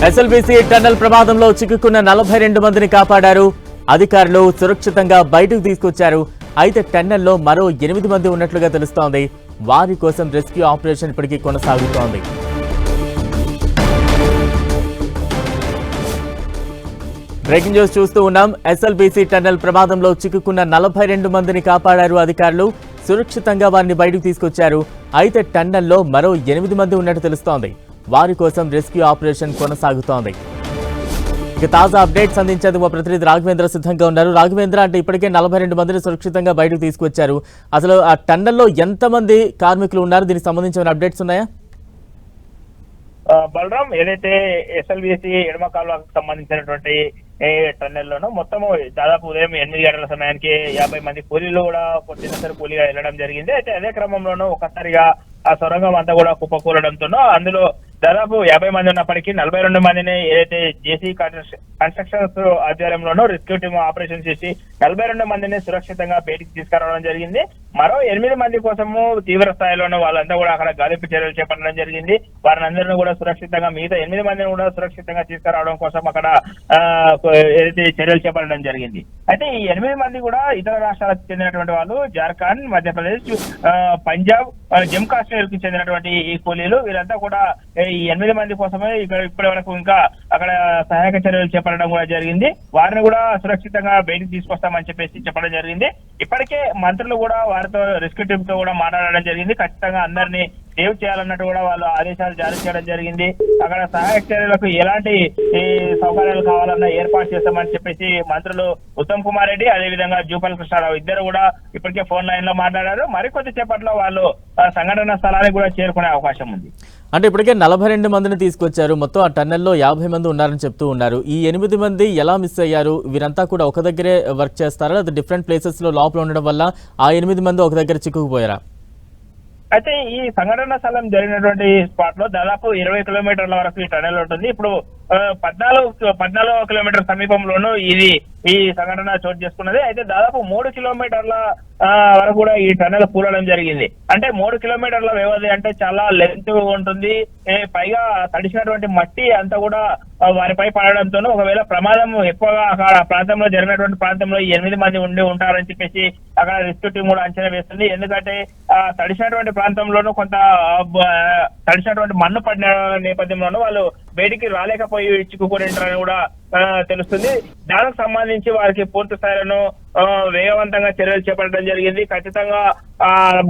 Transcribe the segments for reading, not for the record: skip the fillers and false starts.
SLBC tunnel ప్రమాదంలో చిక్కుకున్న 42 మందిని కాపాడారు అధికారులు. సురక్షితంగా బయటకు తీసుకొచ్చారు. అయితే టన్నెల్లో మరో 8 మంది ఉన్నట్లుగా తెలుస్తోంది. వారి కోసం రెస్క్యూ ఆపరేషన్ ఇప్పటికీ కొనసాగుతోంది. బ్రేకింగ్ న్యూస్ చూస్తూ ఉన్నాం. ఎస్ఎల్బీసీ టన్నెల్ ప్రమాదంలో చిక్కుకున్న 42 మందిని కాపాడారు అధికారులు. సురక్షితంగా వారిని బయటకు తీసుకొచ్చారు. అయితే టన్నెల్లో మరో 8 మంది ఉన్నట్టు తెలుస్తోంది. వారి కోసం రెస్క్యూ ఆపరేషన్ కొనసాగుతోంది. ఇక తాజా అప్డేట్స్ అందించేందుకు మా ప్రతినిధి రాఘవేంద్ర సిద్ధంగా ఉన్నారు. రాఘవేంద్ర, అంటే ఇప్పటికే 42 మందిని సురక్షితంగా బయటకు తీసుకొచ్చారు. అసలు ఆ టన్నెల్లో ఎంతమంది కార్మికులు ఉన్నారు? దీనికి సంబంధించిన అప్డేట్స్ ఉన్నాయా? బలరాం, ఏదైతే ఎస్ఎల్బీసీ ఎడమ కాలువకు సంబంధించినటువంటి టన్నెల్లోనూ మొత్తము దాదాపు ఉదయం 8 గంటల సమయానికి 50 మంది కూలీలు కూడా దినసరి కూలీగా వెళ్ళడం జరిగింది. అయితే అదే క్రమంలోనూ ఒక్కసారిగా ఆ సొరంగం అంతా కూడా కుప్పకూలడంతోనూ అందులో దాదాపు 50 మంది ఉన్నప్పటికీ 42 మందిని ఏదైతే జేసీ కన్స్ట్రక్షన్స్ ఆధ్వర్యంలోనూ రెస్క్యూ టీమ్ ఆపరేషన్ చేసి 42 మందిని సురక్షితంగా బయటికి తీసుకురావడం జరిగింది. మరో 8 మంది కోసము తీవ్ర స్థాయిలోనూ వాళ్ళంతా కూడా అక్కడ గాలింపు చర్యలు చేపట్టడం జరిగింది. వారిని అందరినీ కూడా సురక్షితంగా, మిగతా 8 మందిని కూడా సురక్షితంగా తీసుకురావడం కోసం అక్కడ ఏదైతే చర్యలు చేపట్టడం జరిగింది. అయితే ఈ 8 మంది కూడా ఇతర రాష్ట్రాలకు చెందినటువంటి వాళ్ళు, జార్ఖండ్, మధ్యప్రదేశ్, పంజాబ్, జమ్మూ కాశ్మీర్ కి చెందినటువంటి ఈ కూలీలు. వీరంతా కూడా ఈ 8 మంది కోసమే ఇప్పటి వరకు ఇంకా అక్కడ సహాయక చర్యలు చేపట్టడం కూడా జరిగింది. వారిని కూడా సురక్షితంగా బయటికి తీసుకొస్తామని చెప్పేసి చెప్పడం జరిగింది. ఇప్పటికే మంత్రులు కూడా వారితో రెస్క్యూ టీమ్ తో కూడా మాట్లాడడం జరిగింది. ఖచ్చితంగా అందరినీ సేవ్ చేయాలన్నట్టు కూడా వాళ్ళు ఆదేశాలు జారీ చేయడం జరిగింది. అక్కడ సహాయక చర్యలకు ఎలాంటి సౌకర్యాలు కావాలన్నా ఏర్పాటు చేస్తామని చెప్పేసి మంత్రులు ఉత్తమ్ కుమార్ రెడ్డి, అదేవిధంగా జూపల్ కృష్ణారావు ఇద్దరు కూడా ఇప్పటికే ఫోన్ లైన్ లో మాట్లాడారు. మరికొద్ది సేపట్లో వాళ్ళు సంఘటన స్థలానికి కూడా చేరుకునే అవకాశం ఉంది. అంటే ఇప్పటికే 42 మందిని తీసుకొచ్చారు. మొత్తం ఆ టన్నెల్లో 50 మంది ఉన్నారని చెప్తూ ఉన్నారు. ఈ 8 మంది ఎలా మిస్ అయ్యారు? వీరంతా కూడా ఒక దగ్గరే వర్క్ చేస్తారా, లేదా డిఫరెంట్ ప్లేసెస్ లో లోపల ఉండడం వల్ల ఆ 8 మంది ఒక దగ్గర చిక్కుకుపోయారా? అయితే ఈ సంఘటన స్థలం జరిగినటువంటి స్పాట్ లో దాదాపు 20 కిలోమీటర్ల వరకు ఈ టన్నెల్ ఉంటుంది. ఇప్పుడు 14 కిలోమీటర్ సమీపంలోనూ ఈ సంఘటన చోటు చేసుకున్నది. అయితే దాదాపు 3 కిలోమీటర్ల వరకు కూడా ఈ టన్నెల్ కూలడం జరిగింది. అంటే 3 కిలోమీటర్ల వ్యవధి అంటే చాలా లెంత్ ఉంటుంది. పైగా తడిసినటువంటి మట్టి అంతా కూడా వారిపై పడడంతో ఒకవేళ ప్రమాదం ఎక్కువగా అక్కడ ప్రాంతంలో జరిగినటువంటి ప్రాంతంలో 8 మంది ఉండి ఉంటారని చెప్పేసి అక్కడ రెస్క్యూ టీం కూడా అంచనా వేస్తుంది. ఎందుకంటే తడిసినటువంటి ప్రాంతంలోనూ కొంత తడిసినటువంటి మన్ను పడిన నేపథ్యంలోనూ వాళ్ళు బయటికి రాలేకపోయి చిక్కుకుని కూడా తెలుస్తుంది. దానికి సంబంధించి వారికి పూర్తి స్థాయిలో వేగవంతంగా చర్యలు చేపట్టడం జరిగింది. ఖచ్చితంగా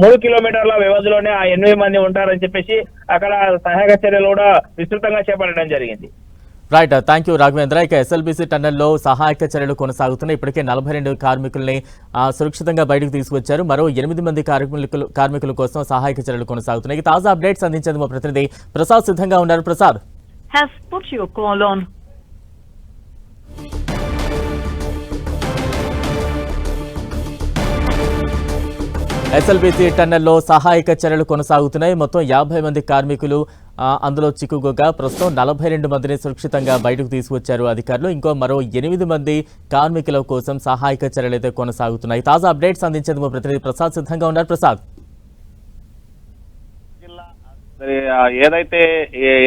3 కిలోమీటర్ల వ్యవధిలోనే ఆ 8 మంది ఉంటారని చెప్పేసి అక్కడ సహాయక చర్యలు కూడా విస్తృతంగా చేపట్టడం జరిగింది. Right, thank you Raghavendra. ఇక ఎస్ఎల్బీసీ టన్నెల్లో సహాయక చర్యలు కొనసాగుతున్నాయి. ఇప్పటికే 42 కార్మికుల్ని సురక్షితంగా బయటకు తీసుకొచ్చారు. మరో 8 మంది కార్మికుల కోసం సహాయక చర్యలు కొనసాగుతున్నాయి. తాజా అప్డేట్స్ అందించేందుకు మా ప్రతినిధి ప్రసాద్ సిద్ధంగా ఉన్నారు. Prasad, has put your call on. SLBC టన్నెల్లో సహాయక చర్యలు కొనసాగుతున్నాయి. మొత్తం 50 మంది కార్మికులు అందులో చిక్కుకోగా ప్రస్తుతం 42 మందిని సురక్షితంగా బయటకు తీసుకొచ్చారు అధికారులు. ఇంకో మరో 8 మంది కార్మికుల కోసం సహాయక చర్యలు అయితే కొనసాగుతున్నాయి. తాజా అప్డేట్స్ అందించేందుకు మా ప్రతినిధి ప్రసాద్ సిద్ధంగా ఉన్నారు. ప్రసాద్, ఏదైతే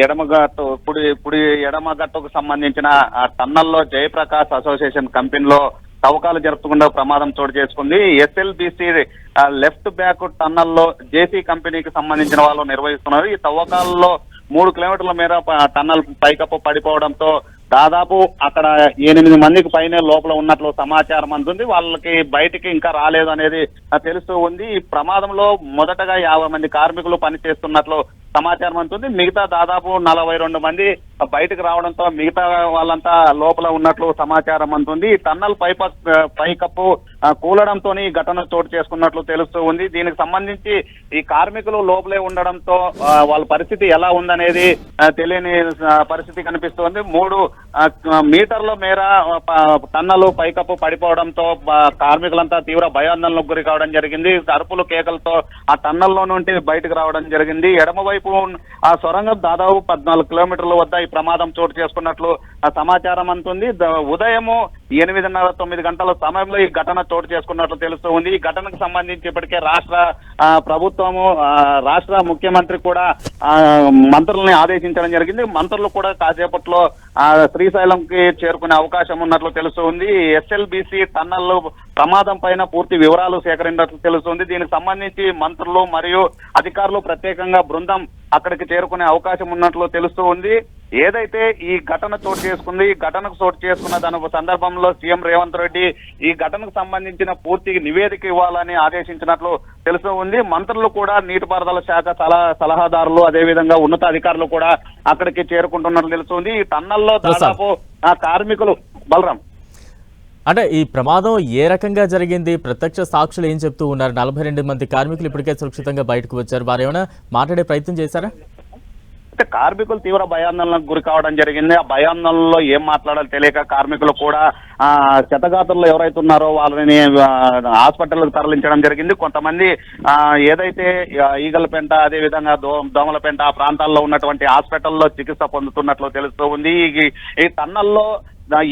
ఎడమగట్టు కుడి ఎడమగట్టుకు సంబంధించిన టన్నల్లో జయప్రకాష్ అసోసియేషన్ కంపెనీలో తవ్వకాలు జరుపుకుండా ప్రమాదం చోటు చేసుకుంది. ఎస్ఎల్బీసీ లెఫ్ట్ బ్యాక్ టన్నల్లో జేసీ కంపెనీకి సంబంధించిన వాళ్ళు నిర్వహిస్తున్నారు. ఈ తవ్వకాలలో 3 కిలోమీటర్ల మేర టన్నల్ పైకప్పు పడిపోవడంతో దాదాపు అక్కడ 8 మందికి పైనే లోపల ఉన్నట్లు సమాచారం అందుంది. వాళ్ళకి బయటికి ఇంకా రాలేదు అనేది తెలుస్తూ ఉంది. ఈ ప్రమాదంలో మొదటగా 50 మంది కార్మికులు పనిచేస్తున్నట్లు సమాచారం అందుతుంది. మిగతా దాదాపు 42 మంది బయటకు రావడంతో మిగతా వాళ్ళంతా లోపల ఉన్నట్లు సమాచారం అందుతుంది. ఈ టన్నల్ పైకప్పు కూలడంతో ఈ ఘటన చోటు చేసుకున్నట్లు తెలుస్తూ ఉంది. దీనికి సంబంధించి ఈ కార్మికులు లోపలే ఉండడంతో వాళ్ళ పరిస్థితి ఎలా ఉందనేది తెలియని పరిస్థితి కనిపిస్తోంది. 3 మీటర్ల మేర టన్నలు పైకప్పు పడిపోవడంతో కార్మికులంతా తీవ్ర భయాందోళనకు గురి కావడం జరిగింది. అరుపులు కేకలతో ఆ టన్నల్లో నుండి బయటకు రావడం జరిగింది. ఎడమవైపు ఆ సొరంగం దాదాపు 14 కిలోమీటర్ల వద్ద ఈ ప్రమాదం చోటు చేసుకున్నట్లు సమాచారం అందుతుంది. ఉదయము 8:30-9 గంటల సమయంలో ఈ ఘటన చోటు చేసుకున్నట్లు తెలుస్తూ ఉంది. ఈ ఘటనకు సంబంధించి ఇప్పటికే రాష్ట్ర ప్రభుత్వము రాష్ట్ర ముఖ్యమంత్రి కూడా మంత్రులని ఆదేశించడం జరిగింది. మంత్రులు కూడా కాసేపట్లో శ్రీశైలంకి చేరుకునే అవకాశం ఉన్నట్లు తెలుస్తూ ఉంది. ఎస్ఎల్బిసి టన్నల్ ప్రమాదం పైన పూర్తి వివరాలు సేకరించినట్లు తెలుస్తుంది. దీనికి సంబంధించి మంత్రులు మరియు అధికారులు ప్రత్యేకంగా బృందం అక్కడికి చేరుకునే అవకాశం ఉన్నట్లు తెలుస్తూ ఉంది. ఏదైతే ఈ ఘటన చోటు చేసుకుంది, ఈ ఘటనకు చోటు చేసుకున్న దాని సందర్భంలో సీఎం రేవంత్ రెడ్డి ఈ ఘటనకు సంబంధించిన పూర్తి నివేదిక ఇవ్వాలని ఆదేశించినట్లు తెలుస్తూ ఉంది. మంత్రులు కూడా నీటిపారుదల శాఖ సలహాదారులు అదేవిధంగా ఉన్నతాధికారులు కూడా అక్కడికి చేరుకుంటున్నట్లు తెలుస్తుంది. ఈ టన్నల్లో దాదాపు కార్మికులు బలరాం అంటే ఈ ప్రమాదం ఏ రకంగా జరిగింది, ప్రత్యక్ష సాక్షులు ఏం చెప్తూ ఉన్నారు? 42 మంది కార్మికులు ఇప్పటికే సురక్షితంగా బయటకు వచ్చారు. వారు ఏమైనా మాట్లాడే ప్రయత్నం చేశారా? అంటే కార్మికులు తీవ్ర భయాందోళనకు గురి కావడం జరిగింది. ఆ భయాందోళనలో ఏం మాట్లాడాలో తెలియక కార్మికులు కూడా క్షతగాత్రులు ఎవరైతే ఉన్నారో వాళ్ళని హాస్పిటల్కి తరలించడం జరిగింది. కొంతమంది ఏదైతే ఈగలపేంట అదేవిధంగా దోమలపేంట ఆ ప్రాంతాల్లో ఉన్నటువంటి హాస్పిటల్లో చికిత్స పొందుతున్నట్లు తెలుస్తూ ఉంది. ఈ టన్నల్లో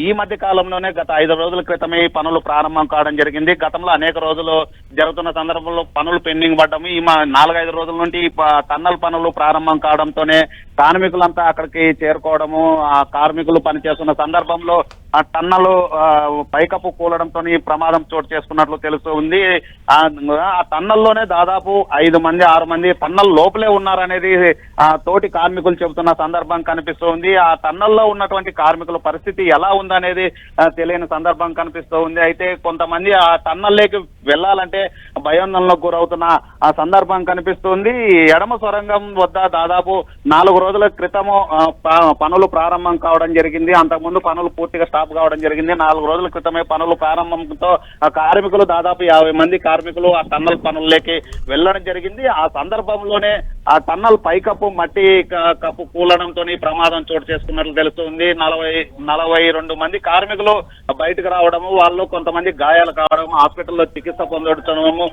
ఈ మధ్య కాలంలోనే గత 5 రోజుల క్రితమే ఈ పనులు ప్రారంభం కావడం జరిగింది. గతంలో అనేక రోజులు జరుగుతున్న సందర్భంలో పనులు పెండింగ్ పడ్డము. ఈ 4-5 రోజుల నుండి ఈ టన్నల్ పనులు ప్రారంభం కావడంతోనే కార్మికులంతా అక్కడికి చేరుకోవడము, ఆ కార్మికులు పనిచేస్తున్న సందర్భంలో ఆ టన్నలు పైకప్పు కూలడంతో ఈ ప్రమాదం చోటు చేసుకున్నట్లు తెలుస్తూ ఉంది. ఆ టన్నల్లోనే దాదాపు 5 మంది 6 మంది టన్నల్ లోపలే ఉన్నారనేది తోటి కార్మికులు చెబుతున్న సందర్భం కనిపిస్తూ ఉంది. ఆ టన్నల్లో ఉన్నటువంటి కార్మికుల పరిస్థితి ఎలా ఉందనేది తెలియని సందర్భం కనిపిస్తూ ఉంది. అయితే కొంతమంది ఆ టన్నల్లోకి వెళ్లాలంటే భయాందోళనకు గురవుతున్న ఆ సందర్భం కనిపిస్తుంది. ఎడమ సొరంగం వద్ద దాదాపు 4 రోజుల క్రితము పనులు ప్రారంభం కావడం జరిగింది. అంతకుముందు పనులు పూర్తిగా స్టాప్ కావడం జరిగింది. 4 రోజుల క్రితమే పనులు ప్రారంభంతో కార్మికులు దాదాపు 50 మంది కార్మికులు ఆ టన్నల్ పనుల్లోకి వెళ్లడం జరిగింది. ఆ సందర్భంలోనే ఆ టన్నల్ పైకప్పు మట్టి కప్పు కూలడంతో ప్రమాదం చోటు చేసుకున్నట్లు తెలుస్తుంది. 42 మంది కార్మికులు బయటకు రావడము, వాళ్ళు కొంతమంది గాయాలు కావడం, హాస్పిటల్లో చికిత్స పొందడము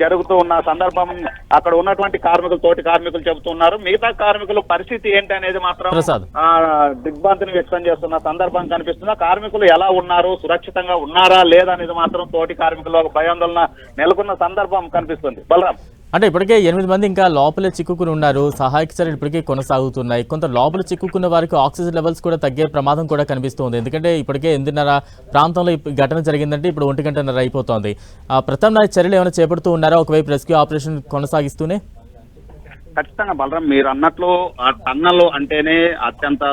జరుగుతూ ఉన్న సందర్భం అక్కడ ఉన్నటువంటి కార్మికులు తోటి కార్మికులు చెబుతున్నారు. మిగతా కార్మికుల పరిస్థితి ఏంటి అనేది మాత్రం దిగ్భ్రాంతిని వ్యక్తం చేస్తున్న సందర్భం కనిపిస్తుంది. కార్మికులు ఎలా ఉన్నారు, సురక్షితంగా ఉన్నారా లేదా అనేది మాత్రం తోటి కార్మికులు ఒక భయాందోళన నెలకొన్న సందర్భం కనిపిస్తుంది. బలరాం, అంటే ఇప్పటికే 8 మంది ఇంకా లోపలే చిక్కుకుని ఉన్నారు. సహాయక చర్యలు ఇప్పటికే కొనసాగుతున్నాయి. కొంత లోపల చిక్కుకున్న వారికి ఆక్సిజన్ లెవెల్స్ కూడా తగ్గే ప్రమాదం కూడా కనిపిస్తుంది. ఎందుకంటే ఇప్పటికే 8:30 ప్రాంతంలో ఘటన జరిగిందంటే ఇప్పుడు 1:30 అయిపోతుంది. ప్రత్యామ్నాయ చర్యలు ఏమైనా చేపడుతూ ఉన్నారా ఒకవైపు రెస్క్యూ ఆపరేషన్ కొనసాగిస్తూనే? ఖచ్చితంగా బలరాం, మీరు అన్నట్లు ఆ టన్నల్ అంటేనే అత్యంత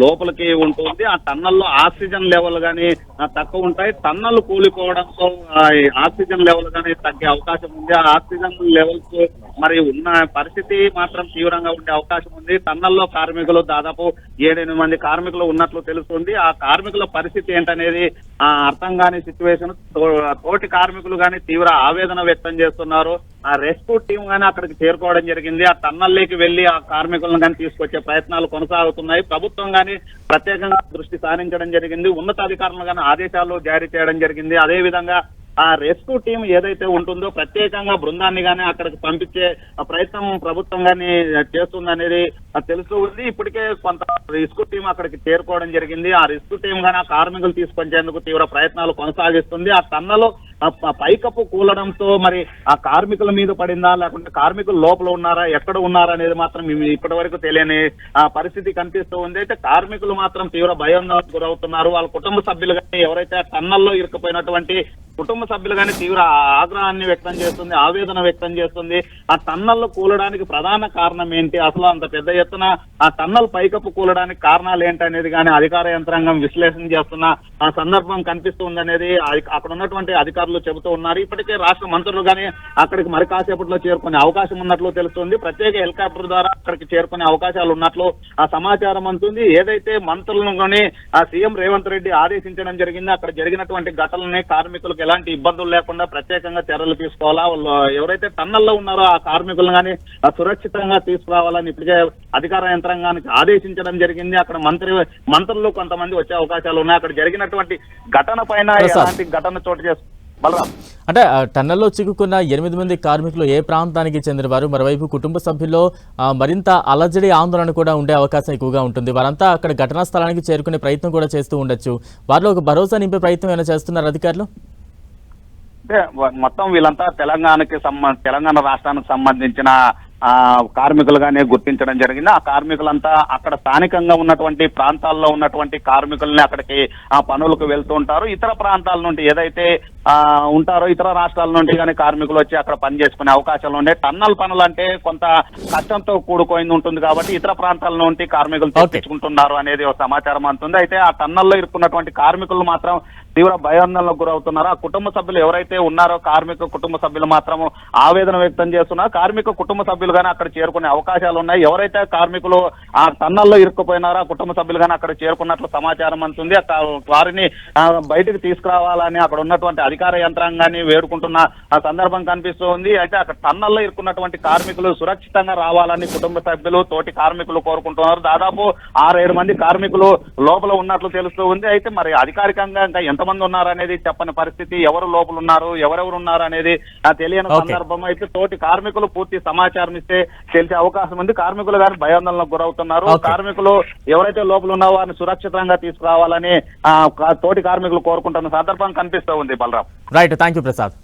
లోపలికి ఉంటుంది. ఆ టన్నల్లో ఆక్సిజన్ లెవెల్ గానీ తక్కువ ఉంటాయి. టన్నల్ కూలిపోవడంతో ఆక్సిజన్ లెవెల్ గానీ తగ్గే అవకాశం ఉంది. ఆ ఆక్సిజన్ లెవెల్స్ మరి ఉన్న పరిస్థితి మాత్రం తీవ్రంగా ఉండే అవకాశం ఉంది. టన్నల్లో కార్మికులు దాదాపు 7-8 మంది కార్మికులు ఉన్నట్లు తెలుస్తుంది. ఆ కార్మికుల పరిస్థితి ఏంటనేది అర్థం కాని సిచ్యువేషన్. తోటి కార్మికులు గానీ తీవ్ర ఆవేదన వ్యక్తం చేస్తున్నారు. ఆ రెస్క్యూ టీం గానీ అక్కడికి చేరుకోవడం జరిగింది. ఆ టన్నల్లోకి వెళ్లి ఆ కార్మికులను కానీ తీసుకొచ్చే ప్రయత్నాలు కొనసాగుతున్నాయి. ప్రభుత్వం గానీ ప్రత్యేకంగా దృష్టి సారించడం జరిగింది. ఉన్నతాధికారులు గానీ ఆదేశాలు జారీ చేయడం జరిగింది. అదే విధంగా ఆ రెస్క్యూ టీం ఏదైతే ఉంటుందో ప్రత్యేకంగా బృందాన్ని గానీ అక్కడికి పంపించే ప్రయత్నం ప్రభుత్వం గానీ చేస్తుందనేది తెలుస్తూ ఉంది. ఇప్పటికే కొంత రెస్క్యూ టీం అక్కడికి చేరుకోవడం జరిగింది. ఆ రెస్క్యూ టీం గానీ ఆ కార్మికులు తీసుకొచ్చేందుకు తీవ్ర ప్రయత్నాలు కొనసాగిస్తుంది. ఆ టన్నలో పైకప్పు కూలడంతో మరి ఆ కార్మికుల మీద పడిందా లేకుంటే కార్మికులు లోపల ఉన్నారా ఎక్కడ ఉన్నారా అనేది మాత్రం ఇప్పటి వరకు తెలియని పరిస్థితి కనిపిస్తూ ఉంది. అయితే కార్మికులు మాత్రం తీవ్ర భయాందోళనకు గురవుతున్నారు. వాళ్ళ కుటుంబ సభ్యులు కానీ ఎవరైతే టన్నల్లో ఇరుక్కుపోయినటువంటి కుటుంబ సభ్యులు కానీ తీవ్ర ఆగ్రహాన్ని వ్యక్తం చేస్తుంది, ఆవేదన వ్యక్తం చేస్తుంది. ఆ టన్నల్లో కూలడానికి ప్రధాన కారణం ఏంటి, అసలు అంత పెద్ద ఎత్తున ఆ టన్నల్ పైకప్పు కూలడానికి కారణాలు ఏంటి అనేది కానీ అధికార యంత్రాంగం విశ్లేషణ చేస్తున్న ఆ సందర్భం కనిపిస్తుంది అనేది అక్కడ ఉన్నటువంటి అధికారులు చెబుతూ ఉన్నారు. ఇప్పటికే రాష్ట్ర మంత్రులు కానీ అక్కడికి మరి కాసేపట్లో చేరుకునే అవకాశం ఉన్నట్లు తెలుస్తుంది. ప్రత్యేక హెలికాప్టర్ ద్వారా అక్కడికి చేరుకునే అవకాశాలు ఉన్నట్లు ఆ సమాచారం అందుతుంది. ఏదైతే మంత్రులను కానీ ఆ సీఎం రేవంత్ రెడ్డి ఆదేశించడం జరిగింది, అక్కడ జరిగినటువంటి ఘటనల్ని కార్మికులకు ఎలాంటి ఇబ్బందులు లేకుండా ప్రత్యేకంగా చర్యలు తీసుకోవాలా, ఎవరైతే టన్నల్లో ఉన్నారో ఆ కార్మికులను కానీ సురక్షితంగా తీసుకురావాలని ఇప్పటికే అధికార యంత్రాంగానికి ఆదేశించడం జరిగింది. అక్కడ మంత్రులు కొంతమంది వచ్చే అవకాశాలు ఉన్నాయి. అక్కడ జరిగినటువంటి ఘటన పైన ఎలాంటి ఘటన చోటు బలరాం. అంటే టన్నెల్లో చిక్కుకున్న 8 మంది కార్మికులు ఏ ప్రాంతానికి చెందినవారు? మరోవైపు కుటుంబ సభ్యుల్లో మరింత అలజడి ఆందోళన కూడా ఉండే అవకాశం ఎక్కువగా ఉంటుంది. వారంతా అక్కడ ఘటనా స్థలానికి చేరుకునే ప్రయత్నం కూడా చేస్తూ ఉండొచ్చు. వారిలో ఒక భరోసా నింపే ప్రయత్నం ఏమైనా చేస్తున్నారు అధికారులు? అంటే మొత్తం వీళ్ళంతా తెలంగాణ రాష్ట్రానికి సంబంధించిన కార్మికులుగానే గుర్తించడం జరిగింది. ఆ కార్మికులంతా అక్కడ స్థానికంగా ఉన్నటువంటి ప్రాంతాల్లో ఉన్నటువంటి కార్మికుల్ని అక్కడికి పనులకు వెళ్తూ ఉంటారు. ఇతర ప్రాంతాల నుండి ఏదైతే ఉంటారో ఇతర రాష్ట్రాల నుండి కానీ కార్మికులు వచ్చి అక్కడ పని చేసుకునే అవకాశాలు ఉండే. టన్నల్ పనులు అంటే కొంత కష్టంతో కూడుకోయింది ఉంటుంది కాబట్టి ఇతర ప్రాంతాల నుండి కార్మికులు తెప్పించుకుంటున్నారు అనేది ఒక సమాచారం అందుతుంది. అయితే ఆ టన్నల్లో ఇరుక్కున్నటువంటి కార్మికులు మాత్రం తీవ్ర భయాందోళనకు గురవుతున్నారు. ఆ కుటుంబ సభ్యులు ఎవరైతే ఉన్నారో కార్మిక కుటుంబ సభ్యులు మాత్రం ఆవేదన వ్యక్తం చేస్తున్నారు. కార్మిక కుటుంబ సభ్యులు గానీ అక్కడ చేరుకునే అవకాశాలు ఉన్నాయి. ఎవరైతే కార్మికులు ఆ టన్నల్లో ఇరుక్కుపోయినారో ఆ కుటుంబ సభ్యులు గానీ అక్కడ చేరుకున్నట్లు సమాచారం అందుతుంది. వారిని బయటకు తీసుకురావాలని అక్కడ ఉన్నటువంటి అధికార యంత్రాంగాన్ని వేడుకుంటున్న సందర్భం కనిపిస్తూ ఉంది. అయితే అక్కడ టన్నల్లో ఇరుక్కున్నటువంటి కార్మికులు సురక్షితంగా రావాలని కుటుంబ సభ్యులు తోటి కార్మికులు కోరుకుంటున్నారు. దాదాపు 6-7 మంది కార్మికులు లోపల ఉన్నట్లు తెలుస్తూ ఉంది. అయితే మరి అధికారికంగా ఇంకా ఎంతమంది ఉన్నారు అనేది చెప్పని పరిస్థితి. ఎవరు లోపల ఉన్నారు, ఎవరెవరు ఉన్నారు అనేది తెలియని సందర్భం. అయితే తోటి కార్మికులు పూర్తి సమాచారం ఇస్తే తెలిసే అవకాశం ఉంది. కార్మికులు గాని భయాందోళనకు గురవుతున్నారు. కార్మికులు ఎవరైతే లోపల ఉన్నారో వారిని సురక్షితంగా తీసుకురావాలని తోటి కార్మికులు కోరుకుంటున్న సందర్భం కనిపిస్తూ ఉంది. Balaram. Right, thank you Prasad.